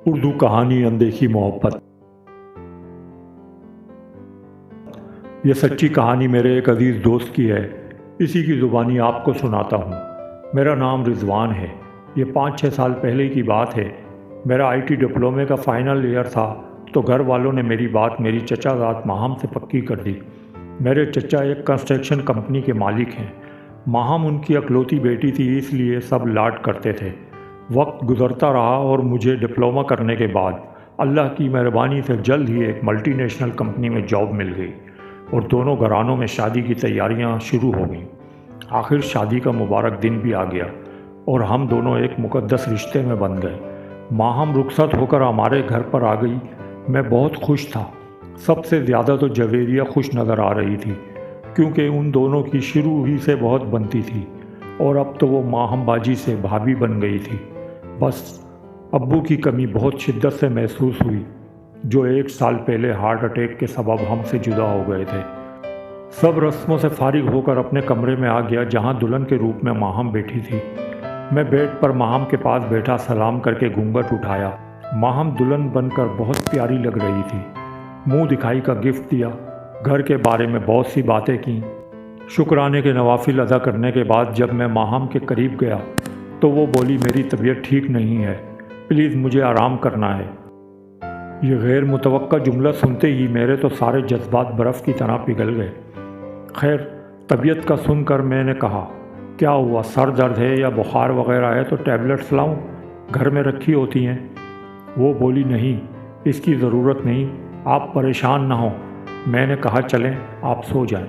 اردو کہانی اندیکھی محبت۔ یہ سچی کہانی میرے ایک عزیز دوست کی ہے، اسی کی زبانی آپ کو سناتا ہوں۔ میرا نام رضوان ہے۔ یہ 5-6 سال پہلے کی بات ہے۔ میرا IT ڈپلومے کا فائنل ایئر تھا تو گھر والوں نے میری بات میری چچا ذات ماہم سے پکی کر دی۔ میرے چچا ایک کنسٹرکشن کمپنی کے مالک ہیں۔ ماہم ان کی اکلوتی بیٹی تھی، اس لیے سب لاڈ کرتے تھے۔ وقت گزرتا رہا اور مجھے ڈپلومہ کرنے کے بعد اللہ کی مہربانی سے جلد ہی ایک ملٹی نیشنل کمپنی میں جاب مل گئی اور دونوں گھرانوں میں شادی کی تیاریاں شروع ہو گئیں۔ آخر شادی کا مبارک دن بھی آ گیا اور ہم دونوں ایک مقدس رشتے میں بندھ گئے۔ ماہم رخصت ہو کر ہمارے گھر پر آ گئی۔ میں بہت خوش تھا۔ سب سے زیادہ تو جویریہ خوش نظر آ رہی تھی، کیونکہ ان دونوں کی شروع ہی سے بہت بنتی تھی اور اب تو وہ ماہم باجی سے بھابھی بن گئی تھی۔ بس ابو کی کمی بہت شدت سے محسوس ہوئی، جو 1 سال پہلے ہارٹ اٹیک کے سبب ہم سے جدا ہو گئے تھے۔ سب رسموں سے فارغ ہو کر اپنے کمرے میں آ گیا، جہاں دلہن کے روپ میں ماہم بیٹھی تھی۔ میں بیڈ پر ماہم کے پاس بیٹھا سلام کر کے گھونگھٹ اٹھایا۔ ماہم دلہن بن کر بہت پیاری لگ رہی تھی۔ منہ دکھائی کا گفٹ دیا، گھر کے بارے میں بہت سی باتیں کیں۔ شکرانے کے نوافل ادا کرنے کے بعد جب میں ماہم کے قریب گیا تو وہ بولی، میری طبیعت ٹھیک نہیں ہے، پلیز مجھے آرام کرنا ہے۔ یہ غیر متوقع جملہ سنتے ہی میرے تو سارے جذبات برف کی طرح پگھل گئے۔ خیر، طبیعت کا سن کر میں نے کہا، کیا ہوا، سر درد ہے یا بخار وغیرہ ہے تو ٹیبلٹس لاؤں، گھر میں رکھی ہوتی ہیں؟ وہ بولی، نہیں، اس کی ضرورت نہیں، آپ پریشان نہ ہوں۔ میں نے کہا، چلیں آپ سو جائیں۔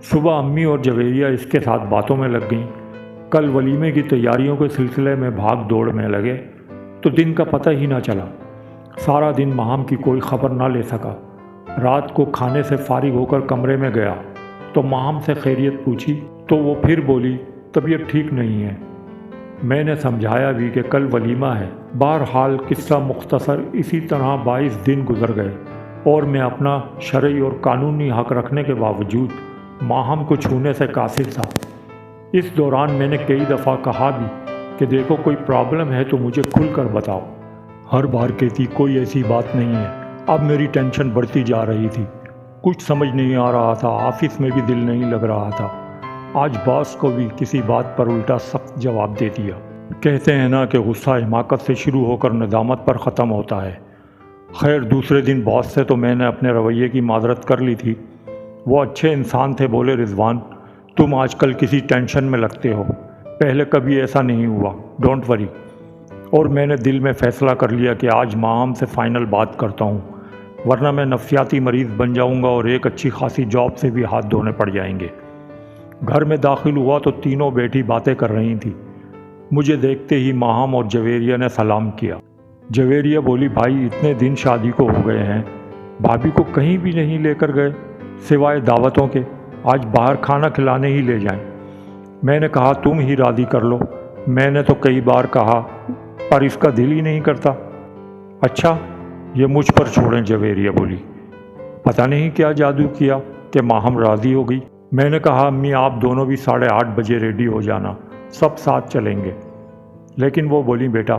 صبح امی اور جویریہ اس کے ساتھ باتوں میں لگ گئیں۔ کل ولیمے کی تیاریوں کے سلسلے میں بھاگ دوڑ میں لگے تو دن کا پتہ ہی نہ چلا۔ سارا دن ماہم کی کوئی خبر نہ لے سکا۔ رات کو کھانے سے فارغ ہو کر کمرے میں گیا تو ماہم سے خیریت پوچھی تو وہ پھر بولی، طبیعت ٹھیک نہیں ہے۔ میں نے سمجھایا بھی کہ کل ولیمہ ہے۔ بہرحال قصہ مختصر اسی طرح 22 دن گزر گئے اور میں اپنا شرعی اور قانونی حق رکھنے کے باوجود ماہم کو چھونے سے قاصر تھا۔ اس دوران میں نے کئی دفعہ کہا بھی کہ دیکھو، کوئی پرابلم ہے تو مجھے کھل کر بتاؤ۔ ہر بار کہتی، کوئی ایسی بات نہیں ہے۔ اب میری ٹینشن بڑھتی جا رہی تھی، کچھ سمجھ نہیں آ رہا تھا، آفس میں بھی دل نہیں لگ رہا تھا۔ آج باس کو بھی کسی بات پر الٹا سخت جواب دے دیا۔ کہتے ہیں نا کہ غصہ حماقت سے شروع ہو کر ندامت پر ختم ہوتا ہے۔ خیر، دوسرے دن باس سے تو میں نے اپنے رویے کی معذرت کر لی تھی۔ وہ اچھے انسان تھے، بولے، رضوان، تم آج کل کسی ٹینشن میں لگتے ہو، پہلے کبھی ایسا نہیں ہوا، ڈونٹ وری۔ اور میں نے دل میں فیصلہ کر لیا کہ آج ماہم سے فائنل بات کرتا ہوں، ورنہ میں نفسیاتی مریض بن جاؤں گا اور ایک اچھی خاصی جاب سے بھی ہاتھ دھونے پڑ جائیں گے۔ گھر میں داخل ہوا تو تینوں بیٹھی باتیں کر رہی تھیں۔ مجھے دیکھتے ہی ماہم اور جویریہ نے سلام کیا۔ جویریہ بولی، بھائی، اتنے دن شادی کو ہو گئے ہیں، بھابھی کو کہیں بھی نہیں لے کر گئے سوائے دعوتوں کے، آج باہر کھانا کھلانے ہی لے جائیں۔ میں نے کہا، تم ہی راضی کر لو، میں نے تو کئی بار کہا پر اس کا دل ہی نہیں کرتا۔ اچھا، یہ مجھ پر چھوڑیں، جویریہ بولی، پتہ نہیں کیا جادو کیا کہ ماہم راضی ہو گئی۔ میں نے کہا، امی، آپ دونوں بھی 8:30 بجے ریڈی ہو جانا، سب ساتھ چلیں گے۔ لیکن وہ بولی، بیٹا،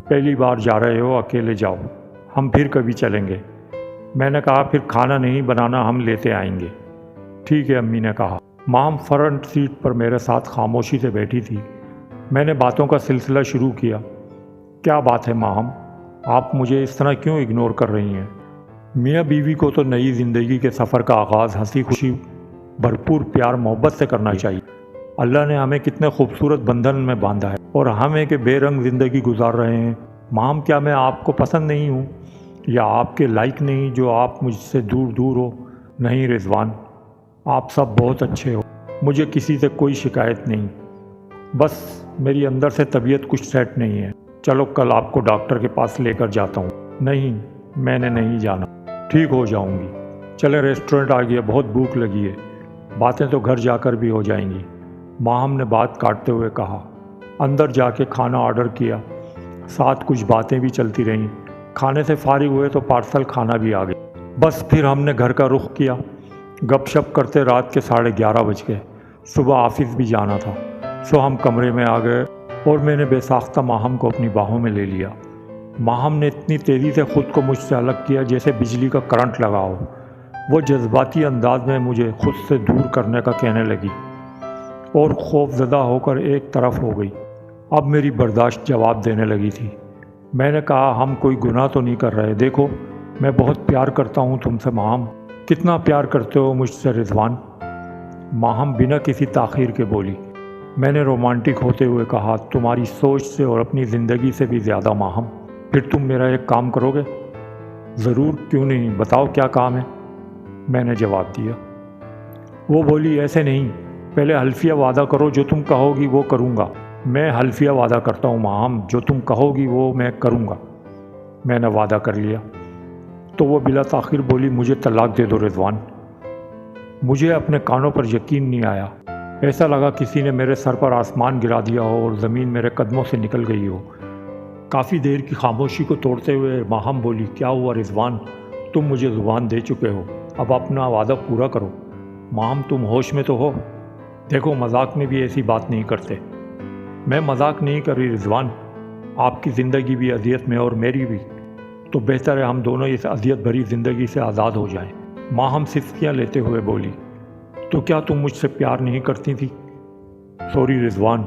پہلی بار جا رہے ہو، اکیلے جاؤ، ہم پھر کبھی چلیں گے۔ میں نے کہا، پھر کھانا نہیں بنانا، ہم لیتے آئیں گے۔ ٹھیک ہے، امی نے کہا۔ ماہم فرنٹ سیٹ پر میرے ساتھ خاموشی سے بیٹھی تھی۔ میں نے باتوں کا سلسلہ شروع کیا۔ کیا بات ہے ماہم، آپ مجھے اس طرح کیوں اگنور کر رہی ہیں؟ میاں بیوی کو تو نئی زندگی کے سفر کا آغاز ہنسی خوشی بھرپور پیار محبت سے کرنا چاہیے۔ اللہ نے ہمیں کتنے خوبصورت بندھن میں باندھا ہے اور ہم ایک بے رنگ زندگی گزار رہے ہیں۔ ماہم، کیا میں آپ کو پسند نہیں ہوں یا آپ کے لائق نہیں جو آپ مجھ سے دور دور ہو؟ نہیں رضوان، آپ سب بہت اچھے ہو، مجھے کسی سے کوئی شکایت نہیں، بس میری اندر سے طبیعت کچھ سیٹ نہیں ہے۔ چلو کل آپ کو ڈاکٹر کے پاس لے کر جاتا ہوں۔ نہیں، میں نے نہیں جانا، ٹھیک ہو جاؤں گی۔ چلے، ریسٹورنٹ آ گیا، بہت بھوک لگی ہے، باتیں تو گھر جا کر بھی ہو جائیں گی۔ ماہم نے بات کاٹتے ہوئے کہا۔ اندر جا کے کھانا آرڈر کیا، ساتھ کچھ باتیں بھی چلتی رہیں۔ کھانے سے فارغ ہوئے تو پارسل کھانا بھی آ گیا۔ بس پھر ہم نے گھر کا رخ کیا۔ گپ شپ کرتے رات کے 11:30 بج گئے۔ صبح آفس بھی جانا تھا، سو ہم کمرے میں آ گئے اور میں نے بے ساختہ ماہم کو اپنی باہوں میں لے لیا۔ ماہم نے اتنی تیزی سے خود کو مجھ سے الگ کیا جیسے بجلی کا کرنٹ لگا ہو۔ وہ جذباتی انداز میں مجھے خود سے دور کرنے کا کہنے لگی اور خوف زدہ ہو کر ایک طرف ہو گئی۔ اب میری برداشت جواب دینے لگی تھی۔ میں نے کہا ہم کوئی گناہ تو نہیں کر رہے، دیکھو میں بہت پیار کرتا ہوں تم سے ماہم۔ کتنا پیار کرتے ہو مجھ سے رضوان؟ ماہم بنا کسی تاخیر کے بولی۔ میں نے رومانٹک ہوتے ہوئے کہا تمہاری سوچ سے اور اپنی زندگی سے بھی زیادہ ماہم۔ پھر تم میرا ایک کام کرو گے؟ ضرور، کیوں نہیں، بتاؤ کیا کام ہے؟ میں نے جواب دیا۔ وہ بولی ایسے نہیں، پہلے حلفیہ وعدہ کرو جو تم کہو گی وہ کروں گا۔ میں حلفیہ وعدہ کرتا ہوں ماہم، جو تم کہو گی وہ میں کروں گا۔ میں نے وعدہ کر لیا۔ تو وہ بلا تاخیر بولی مجھے طلاق دے دو رضوان۔ مجھے اپنے کانوں پر یقین نہیں آیا۔ ایسا لگا کسی نے میرے سر پر آسمان گرا دیا ہو اور زمین میرے قدموں سے نکل گئی ہو۔ کافی دیر کی خاموشی کو توڑتے ہوئے ماہم بولی کیا ہوا رضوان، تم مجھے زبان دے چکے ہو، اب اپنا وعدہ پورا کرو۔ ماہم تم ہوش میں تو ہو؟ دیکھو مذاق میں بھی ایسی بات نہیں کرتے۔ میں مذاق نہیں کر رہی رضوان، آپ کی زندگی بھی اذیت میں اور میری بھی، تو بہتر ہے ہم دونوں اس اذیت بھری زندگی سے آزاد ہو جائیں۔ ماہم سسکیاں لیتے ہوئے بولی تو کیا تم مجھ سے پیار نہیں کرتی تھی؟ سوری رضوان،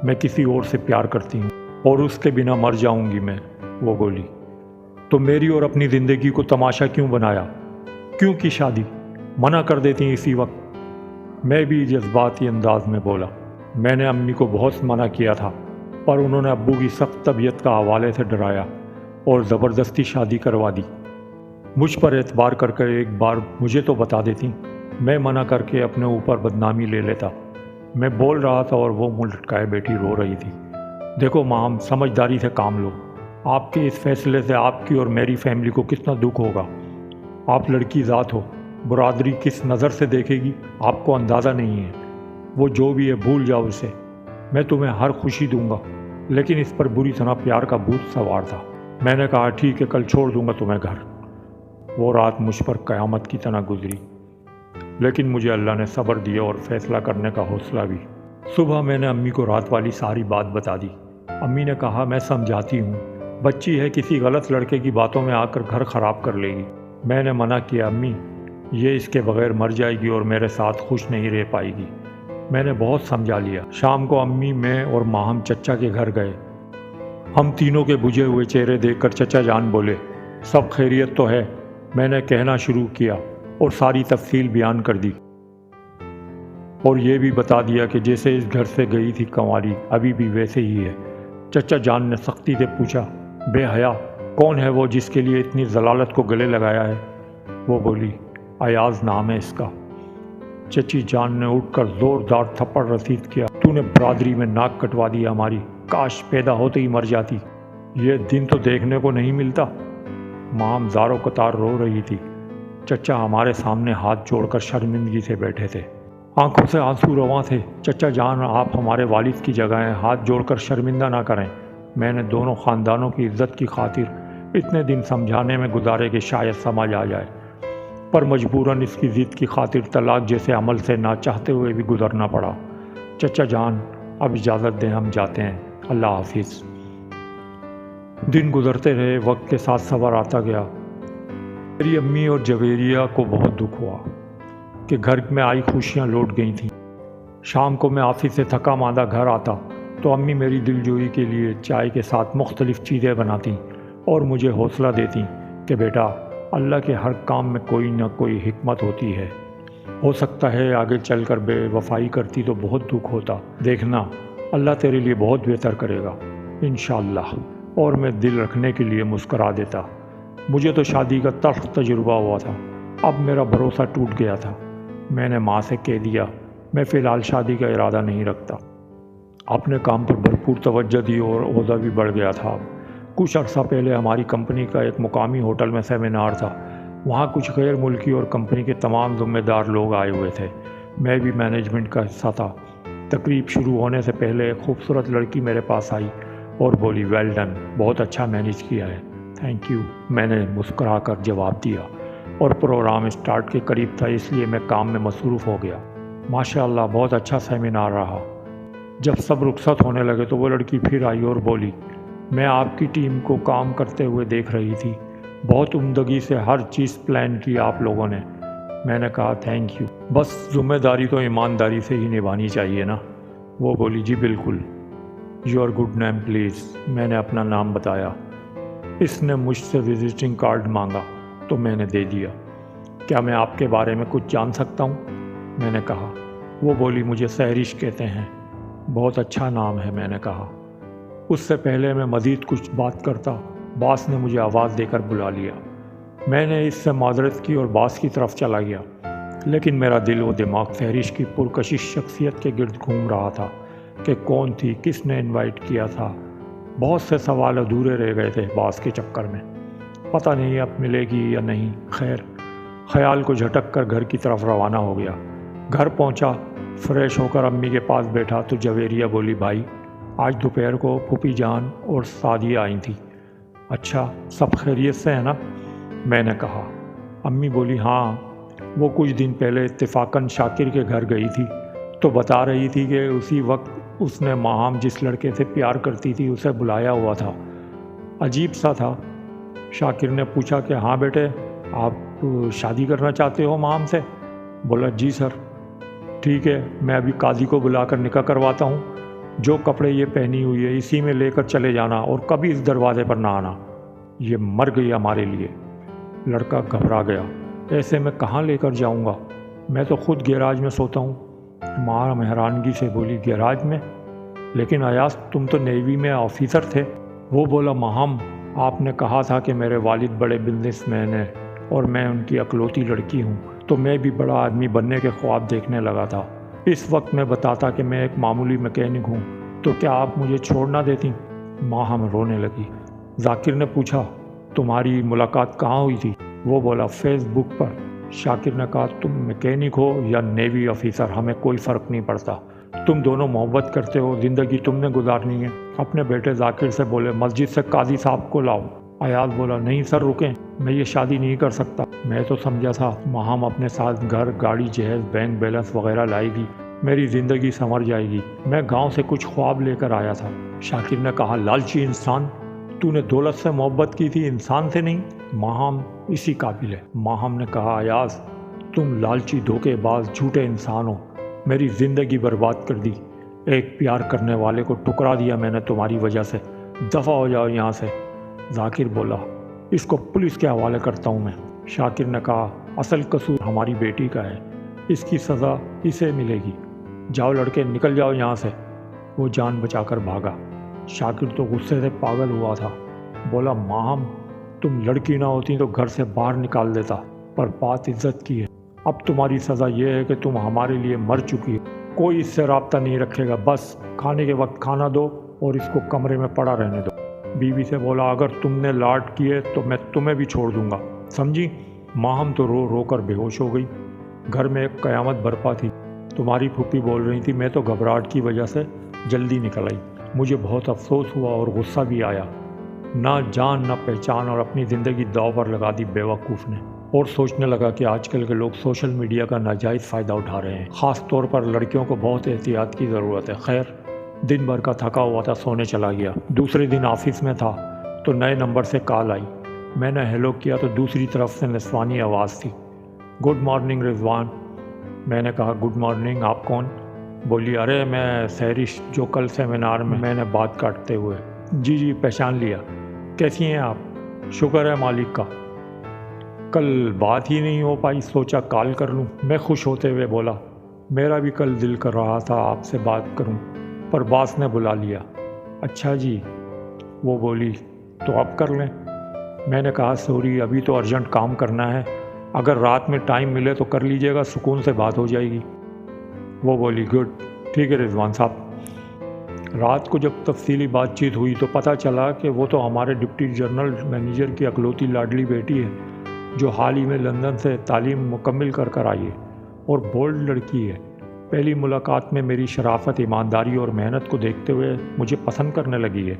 میں کسی اور سے پیار کرتی ہوں اور اس کے بنا مر جاؤں گی میں، وہ بولی۔ تو میری اور اپنی زندگی کو تماشا کیوں بنایا؟ کیوں کی شادی؟ منع کر دیتی اسی وقت۔ میں بھی جذباتی انداز میں بولا میں نے امی کو بہت منع کیا تھا، پر انہوں نے ابو کی سخت طبیعت کا حوالے سے ڈرایا اور زبردستی شادی کروا دی۔ مجھ پر اعتبار کر کر ایک بار مجھے تو بتا دیتی، میں منع کر کے اپنے اوپر بدنامی لے لیتا۔ میں بول رہا تھا اور وہ منہ لٹکائے بیٹھی رو رہی تھی۔ دیکھو ماہم، سمجھداری سے کام لو، آپ کے اس فیصلے سے آپ کی اور میری فیملی کو کتنا دکھ ہوگا۔ آپ لڑکی ذات ہو، برادری کس نظر سے دیکھے گی آپ کو اندازہ نہیں ہے۔ وہ جو بھی ہے بھول جاؤ اسے، میں تمہیں ہر خوشی دوں گا، لیکن اس پر بری طرح پیار کا بھوت سوار تھا۔ میں نے کہا ٹھیک ہے، کل چھوڑ دوں گا تمہیں گھر۔ وہ رات مجھ پر قیامت کی طرح گزری، لیکن مجھے اللہ نے صبر دیا اور فیصلہ کرنے کا حوصلہ بھی۔ صبح میں نے امی کو رات والی ساری بات بتا دی۔ امی نے کہا میں سمجھاتی ہوں، بچی ہے، کسی غلط لڑکے کی باتوں میں آ کر گھر خراب کر لے گی۔ میں نے منع کیا امی، یہ اس کے بغیر مر جائے گی اور میرے ساتھ خوش نہیں رہ پائے گی۔ میں نے بہت سمجھا لیا۔ شام کو امی، میں اور ماہم چچا کے گھر گئے۔ ہم تینوں کے بجھے ہوئے چہرے دیکھ کر چچا جان بولے سب خیریت تو ہے؟ میں نے کہنا شروع کیا اور ساری تفصیل بیان کر دی، اور یہ بھی بتا دیا کہ جیسے اس گھر سے گئی تھی کنواری ابھی بھی ویسے ہی ہے۔ چچا جان نے سختی سے پوچھا بے حیا، کون ہے وہ جس کے لیے اتنی ضلالت کو گلے لگایا ہے؟ وہ بولی ایاز نام ہے اس کا۔ چچی جان نے اٹھ کر زوردار تھپڑ رسید کیا، تو نے برادری میں ناک کٹوا دی ہماری، کاش پیدا ہوتے ہی مر جاتی، یہ دن تو دیکھنے کو نہیں ملتا۔ ماہم زاروں قطار رو رہی تھی۔ چچا ہمارے سامنے ہاتھ جوڑ کر شرمندگی سے بیٹھے تھے، آنکھوں سے آنسو رواں تھے۔ چچا جان، آپ ہمارے والد کی جگہ ہیں، ہاتھ جوڑ کر شرمندہ نہ کریں۔ میں نے دونوں خاندانوں کی عزت کی خاطر اتنے دن سمجھانے میں گزارے کہ شاید سمجھ آ جائے، پر مجبوراً اس کی ضد کی خاطر طلاق جیسے عمل سے نہ چاہتے ہوئے بھی گزرنا پڑا۔ چچا جان اب اجازت دیں، ہم جاتے ہیں، اللہ حافظ۔ دن گزرتے رہے، وقت کے ساتھ صبر آتا گیا۔ میری امی اور جویریہ کو بہت دکھ ہوا کہ گھر میں آئی خوشیاں لوٹ گئی تھیں۔ شام کو میں آفس سے تھکا ماندہ گھر آتا تو امی میری دلجوئی کے لیے چائے کے ساتھ مختلف چیزیں بناتی اور مجھے حوصلہ دیتی کہ بیٹا، اللہ کے ہر کام میں کوئی نہ کوئی حکمت ہوتی ہے، ہو سکتا ہے آگے چل کر بے وفائی کرتی تو بہت دکھ ہوتا، دیکھنا اللہ تیرے لیے بہت بہتر کرے گا انشاءاللہ۔ اور میں دل رکھنے کے لیے مسکرا دیتا۔ مجھے تو شادی کا تلخ تجربہ ہوا تھا، اب میرا بھروسہ ٹوٹ گیا تھا۔ میں نے ماں سے کہہ دیا میں فی الحال شادی کا ارادہ نہیں رکھتا۔ اپنے کام پر بھرپور توجہ دی اور عہدہ بھی بڑھ گیا تھا۔ کچھ عرصہ پہلے ہماری کمپنی کا ایک مقامی ہوٹل میں سیمینار تھا، وہاں کچھ غیر ملکی اور کمپنی کے تمام ذمہ دار لوگ آئے ہوئے تھے، میں بھی مینجمنٹ کا حصہ تھا۔ تقریب شروع ہونے سے پہلے ایک خوبصورت لڑکی میرے پاس آئی اور بولی ویل ڈن، بہت اچھا مینیج کیا ہے، تھینک یو۔ میں نے مسکرا کر جواب دیا اور پروگرام اسٹارٹ کے قریب تھا، اس لیے میں کام میں مصروف ہو گیا۔ ماشاءاللہ بہت اچھا سیمینار رہا۔ جب سب رخصت ہونے لگے تو وہ لڑکی پھر آئی اور بولی میں آپ کی ٹیم کو کام کرتے ہوئے دیکھ رہی تھی، بہت عمدگی سے ہر چیز پلان کی آپ لوگوں نے۔ میں نے کہا تھینک یو، بس ذمہ داری تو ایمانداری سے ہی نبھانی چاہیے نا۔ وہ بولی جی بالکل۔ Your good name please. میں نے اپنا نام بتایا۔ اس نے مجھ سے وزٹنگ کارڈ مانگا تو میں نے دے دیا۔ کیا میں آپ کے بارے میں کچھ جان سکتا ہوں؟ میں نے کہا۔ وہ بولی مجھے سہرش کہتے ہیں۔ بہت اچھا نام ہے، میں نے کہا۔ اس سے پہلے میں مزید کچھ بات کرتا، باس نے مجھے آواز دے کر بلا لیا۔ میں نے اس سے معذرت کی اور باس کی طرف چلا گیا، لیکن میرا دل و دماغ سہرش کی پرکشش شخصیت کے گرد گھوم رہا تھا کہ کون تھی، کس نے انوائٹ کیا تھا۔ بہت سے سوال ادھورے رہ گئے تھے باس کے چکر میں۔ پتہ نہیں اب ملے گی یا نہیں۔ خیر، خیال کو جھٹک کر گھر کی طرف روانہ ہو گیا۔ گھر پہنچا، فریش ہو کر امی کے پاس بیٹھا تو جویریہ بولی بھائی آج دوپہر کو پھوپھی جان اور سعدیہ آئی تھی۔ اچھا، سب خیریت سے ہے نا؟ میں نے کہا۔ امی بولی ہاں، وہ کچھ دن پہلے اتفاقاً شاکر کے گھر گئی تھی تو بتا رہی تھی کہ اسی وقت اس نے ماہام جس لڑکے سے پیار کرتی تھی اسے بلایا ہوا تھا۔ عجیب سا تھا۔ شاکر نے پوچھا کہ ہاں بیٹے، آپ شادی کرنا چاہتے ہو ماہام سے؟ بولا جی سر۔ ٹھیک ہے، میں ابھی قاضی کو بلا کر نکاح کرواتا ہوں۔ جو کپڑے یہ پہنی ہوئی ہے اسی میں لے کر چلے جانا اور کبھی اس دروازے پر نہ آنا۔ یہ مر گئی ہمارے لیے۔ لڑکا گھبرا گیا۔ ایسے میں کہاں لے کر جاؤں گا؟ میں تو خود گیراج میں سوتا ہوں۔ ماں حیرانگی سے بولی گیراج میں؟ لیکن ایاز تم تو نیوی میں آفیسر تھے۔ وہ بولا ماہم، آپ نے کہا تھا کہ میرے والد بڑے بزنس مین ہیں اور میں ان کی اکلوتی لڑکی ہوں، تو میں بھی بڑا آدمی بننے کے خواب دیکھنے لگا تھا۔ اس وقت میں بتاتا کہ میں ایک معمولی میکینک ہوں تو کیا آپ مجھے چھوڑ نہ دیتی؟ ماہم رونے لگی۔ ذاکر نے پوچھا تمہاری ملاقات کہاں ہوئی تھی؟ وہ بولا فیس بک پر۔ شاکر نے کہا تم میکینک ہو یا نیوی آفیسر ہمیں کوئی فرق نہیں پڑتا، تم دونوں محبت کرتے ہو، زندگی تم نے گزارنی ہے۔ اپنے بیٹے ذاکر سے بولے مسجد سے قاضی صاحب کو لاؤ۔ ایاز بولا نہیں سر رکیں، میں یہ شادی نہیں کر سکتا۔ میں تو سمجھا تھا ماہم اپنے ساتھ گھر، گاڑی، جہیز، بینک بیلنس وغیرہ لائے گی، میری زندگی سنور جائے گی۔ میں گاؤں سے کچھ خواب لے کر آیا تھا۔ شاکر نے کہا لالچی انسان، تو نے دولت سے محبت کی تھی، انسان سے نہیں۔ ماہم اسی قابل ہے۔ ماہم نے کہا ایاز تم لالچی، دھوکے باز، جھوٹے انسان ہو، میری زندگی برباد کر دی۔ ایک پیار کرنے والے کو ٹکرا دیا میں نے تمہاری وجہ سے، دفع ہو جاؤ یہاں سے۔ ذاکر بولا اس کو پولیس کے حوالے کرتا ہوں میں۔ شاکر نے کہا اصل قصور ہماری بیٹی کا ہے، اس کی سزا اسے ملے گی۔ جاؤ لڑکے نکل جاؤ یہاں سے۔ وہ جان بچا کر بھاگا۔ شاکر تو غصے سے پاگل ہوا تھا۔ بولا ماہم تم لڑکی نہ ہوتی تو گھر سے باہر نکال دیتا، پر بات عزت کی ہے۔ اب تمہاری سزا یہ ہے کہ تم ہمارے لیے مر چکی ہو، کوئی اس سے رابطہ نہیں رکھے گا، بس کھانے کے وقت کھانا دو اور اس کو کمرے میں پڑا رہنے دو۔ بیوی سے بولا اگر تم نے لاڈ کیے تو میں تمہیں بھی چھوڑ دوں گا، سمجھی؟ ماہم تو رو رو کر بے ہوش ہو گئی۔ گھر میں ایک قیامت برپا تھی۔ تمہاری پھوپھی بول رہی تھی، میں تو گھبراہٹ کی وجہ سے جلدی نکل آئی۔ مجھے بہت افسوس ہوا اور غصہ بھی آیا۔ نہ جان نہ پہچان اور اپنی زندگی داؤ پر لگا دی بیوقوف نے۔ اور سوچنے لگا کہ آج کل کے لوگ سوشل میڈیا کا ناجائز فائدہ اٹھا رہے ہیں، خاص طور پر لڑکیوں کو بہت احتیاط کی ضرورت ہے۔ خیر، دن بھر کا تھکا ہوا تھا، سونے چلا گیا۔ دوسرے دن آفس میں تھا تو نئے نمبر سے کال آئی۔ میں نے ہیلو کیا تو دوسری طرف سے نسوانی آواز تھی۔ گڈ مارننگ رضوان۔ میں نے کہا گڈ مارننگ، آپ کون؟ بولی ارے میں سہرش، جو کل سیمینار میں نے بات کاٹتے ہوئے۔ جی جی پہچان لیا۔ کیسی ہیں آپ؟ شکر ہے مالک کا، کل بات ہی نہیں ہو پائی، سوچا کال کر لوں۔ میں خوش ہوتے ہوئے بولا میرا بھی کل دل کر رہا تھا آپ سے بات کروں، پر باس نے بلا لیا۔ اچھا جی۔ وہ بولی تو اب کر لیں۔ میں نے کہا سوری، ابھی تو ارجنٹ کام کرنا ہے، اگر رات میں ٹائم ملے تو کر لیجئے گا، سکون سے بات ہو جائے گی۔ وہ بولی گڈ، ٹھیک ہے رضوان صاحب۔ رات کو جب تفصیلی بات چیت ہوئی تو پتہ چلا کہ وہ تو ہمارے ڈپٹی جنرل مینیجر کی اکلوتی لاڈلی بیٹی ہے، جو حال ہی میں لندن سے تعلیم مکمل کر آئی ہے اور بولڈ لڑکی ہے۔ پہلی ملاقات میں میری شرافت، ایمانداری اور محنت کو دیکھتے ہوئے مجھے پسند کرنے لگی ہے۔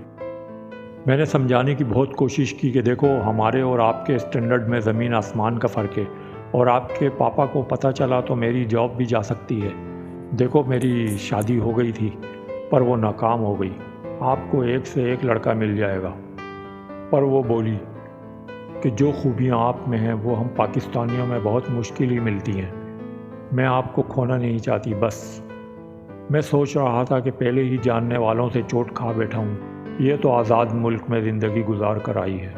میں نے سمجھانے کی بہت کوشش کی کہ دیکھو ہمارے اور آپ کے اسٹینڈرڈ میں زمین آسمان کا فرق ہے، اور آپ کے پاپا کو پتہ چلا تو میری جاب بھی جا سکتی ہے۔ دیکھو میری شادی ہو گئی تھی پر وہ ناکام ہو گئی۔ آپ کو ایک سے ایک لڑکا مل جائے گا۔ پر وہ بولی کہ جو خوبیاں آپ میں ہیں وہ ہم پاکستانیوں میں بہت مشکل ہی ملتی ہیں۔ میں آپ کو کھونا نہیں چاہتی بس۔ میں سوچ رہا تھا کہ پہلے ہی جاننے والوں سے چوٹ کھا بیٹھا ہوں۔ یہ تو آزاد ملک میں زندگی گزار کر آئی ہے۔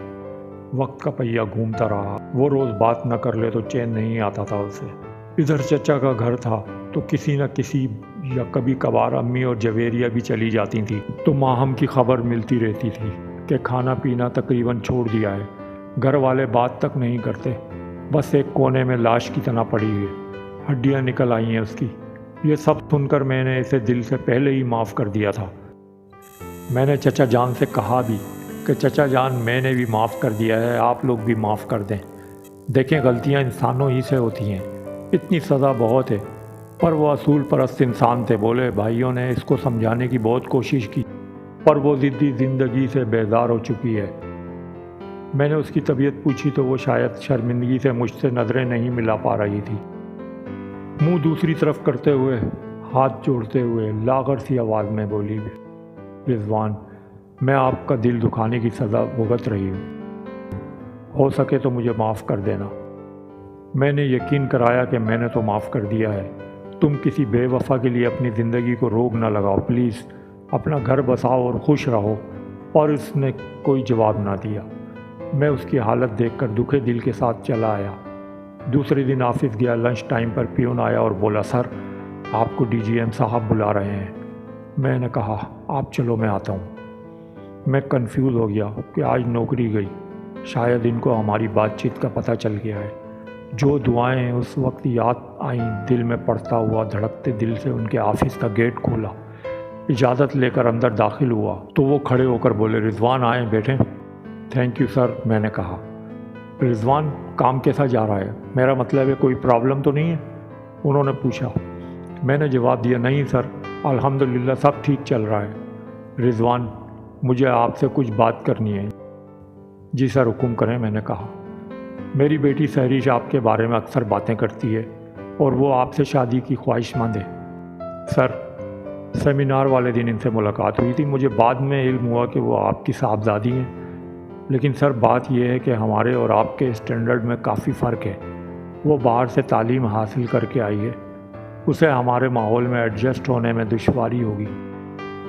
وقت کا پہیہ گھومتا رہا۔ وہ روز بات نہ کر لے تو چین نہیں آتا تھا اسے۔ ادھر چچا کا گھر تھا تو کسی نہ کسی یا کبھی کبھار امی اور جویریہ بھی چلی جاتی تھیں تو ماہم کی خبر ملتی رہتی تھی کہ کھانا پینا تقریباً چھوڑ دیا ہے۔ گھر والے بات تک نہیں کرتے، بس ایک کونے میں لاش کی طرح پڑی ہے، ہڈیاں نکل آئی ہیں اس کی۔ یہ سب سن کر میں نے اسے دل سے پہلے ہی معاف کر دیا تھا۔ میں نے چچا جان سے کہا بھی کہ چچا جان میں نے بھی معاف کر دیا ہے، آپ لوگ بھی معاف کر دیں۔ دیکھیں غلطیاں انسانوں ہی سے ہوتی ہیں، اتنی سزا بہت ہے۔ پر وہ اصول پرست انسان تھے، بولے بھائیوں نے اس کو سمجھانے کی بہت کوشش کی پر وہ ضدی زندگی سے بیزار ہو چکی ہے۔ میں نے اس کی طبیعت پوچھی تو وہ شاید شرمندگی سے مجھ سے نظریں نہیں ملا پا رہی تھی۔ منہ دوسری طرف کرتے ہوئے، ہاتھ جوڑتے ہوئے لاغر سی آواز میں بولی، رضوان میں آپ کا دل دکھانے کی سزا بھگت رہی ہوں، ہو سکے تو مجھے معاف کر دینا۔ میں نے یقین کرایا کہ میں نے تو معاف کر دیا ہے، تم کسی بے وفا کے لیے اپنی زندگی کو روگ نہ لگاؤ، پلیز اپنا گھر بساؤ اور خوش رہو۔ اور اس نے کوئی جواب نہ دیا۔ میں اس کی حالت دیکھ کر دکھے دل کے ساتھ چلا آیا۔ دوسرے دن آفس گیا، لنچ ٹائم پر پیون آیا اور بولا سر آپ کو ڈی جی ایم صاحب بلا رہے ہیں۔ میں نے کہا آپ چلو میں آتا ہوں۔ میں کنفیوز ہو گیا کہ آج نوکری گئی، شاید ان کو ہماری بات چیت کا پتہ چل گیا ہے۔ جو دعائیں اس وقت یاد آئیں دل میں پڑتا ہوا دھڑکتے دل سے ان کے آفس کا گیٹ کھولا، اجازت لے کر اندر داخل ہوا تو وہ کھڑے ہو کر بولے رضوان آئیں بیٹھیں۔ تھینک یو سر، میں نے کہا۔ رضوان کام کیسا جا رہا ہے؟ میرا مطلب ہے کوئی پرابلم تو نہیں ہے؟ انہوں نے پوچھا۔ میں نے جواب دیا نہیں سر، الحمدللہ سب ٹھیک چل رہا ہے۔ رضوان مجھے آپ سے کچھ بات کرنی ہے۔ جی سر حکم کریں، میں نے کہا۔ میری بیٹی سہریش آپ کے بارے میں اکثر باتیں کرتی ہے اور وہ آپ سے شادی کی خواہش مند ہے۔ سر سیمینار والے دن ان سے ملاقات ہوئی تھی، مجھے بعد میں علم ہوا کہ وہ آپ کی صاحبزادی ہیں، لیکن سر بات یہ ہے کہ ہمارے اور آپ کے اسٹینڈرڈ میں کافی فرق ہے۔ وہ باہر سے تعلیم حاصل کر کے آئی ہے، اسے ہمارے ماحول میں ایڈجسٹ ہونے میں دشواری ہوگی،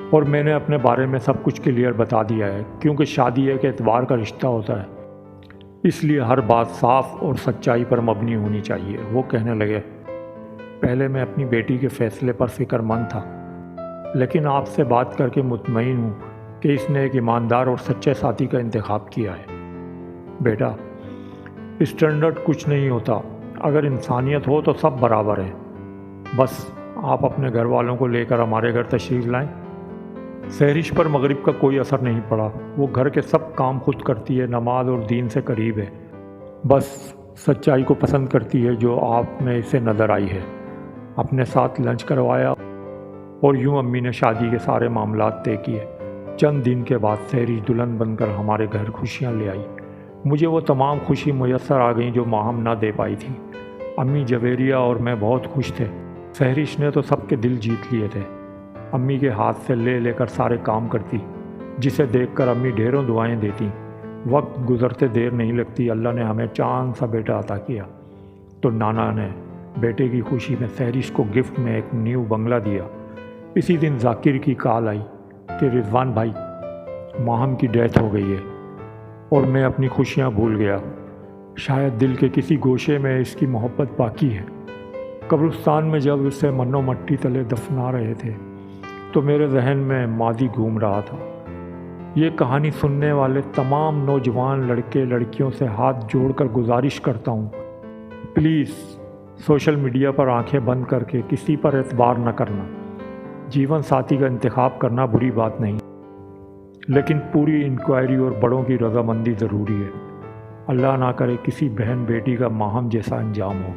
اور میں نے اپنے بارے میں سب کچھ کلیئر بتا دیا ہے، کیونکہ شادی ایک اعتبار کا رشتہ ہوتا ہے، اس لیے ہر بات صاف اور سچائی پر مبنی ہونی چاہیے۔ وہ کہنے لگے پہلے میں اپنی بیٹی کے فیصلے پر فکر مند تھا، لیکن آپ سے بات کر کے مطمئن ہوں کہ اس نے ایک ایماندار اور سچے ساتھی کا انتخاب کیا ہے۔ بیٹا اسٹینڈرڈ کچھ نہیں ہوتا، اگر انسانیت ہو تو سب برابر ہیں۔ بس آپ اپنے گھر والوں کو لے کر ہمارے گھر تشریف لائیں۔ سہرش پر مغرب کا کوئی اثر نہیں پڑا، وہ گھر کے سب کام خود کرتی ہے، نماز اور دین سے قریب ہے، بس سچائی کو پسند کرتی ہے جو آپ میں اسے نظر آئی ہے۔ اپنے ساتھ لنچ کروایا اور یوں امی نے شادی کے سارے معاملات طے کیے۔ چند دن کے بعد سہرش دلہن بن کر ہمارے گھر خوشیاں لے آئی۔ مجھے وہ تمام خوشی میسر آ گئیں جو ماہم نہ دے پائی تھی۔ امی جویریہ اور میں بہت خوش تھے، سہرش نے تو سب کے دل جیت لیے تھے۔ امی کے ہاتھ سے لے لے کر سارے کام کرتی، جسے دیکھ کر امی ڈھیروں دعائیں دیتی۔ وقت گزرتے دیر نہیں لگتی، اللہ نے ہمیں چاند سا بیٹا عطا کیا تو نانا نے بیٹے کی خوشی میں سہرش کو گفٹ میں ایک نیو بنگلہ دیا۔ اسی دن ذاکر کی کال آئی کہ رضوان بھائی ماہم کی ڈیتھ ہو گئی ہے، اور میں اپنی خوشیاں بھول گیا۔ شاید دل کے کسی گوشے میں اس کی محبت باقی ہے۔ قبرستان میں جب اسے منو مٹی تلے دفنا رہے تھے تو میرے ذہن میں ماضی گھوم رہا تھا۔ یہ کہانی سننے والے تمام نوجوان لڑکے لڑکیوں سے ہاتھ جوڑ کر گزارش کرتا ہوں، پلیز سوشل میڈیا پر آنکھیں بند کر کے کسی پر اعتبار نہ کرنا۔ جیون ساتھی کا انتخاب کرنا بری بات نہیں، لیکن پوری انکوائری اور بڑوں کی رضامندی ضروری ہے۔ اللہ نہ کرے کسی بہن بیٹی کا ماہم جیسا انجام ہو۔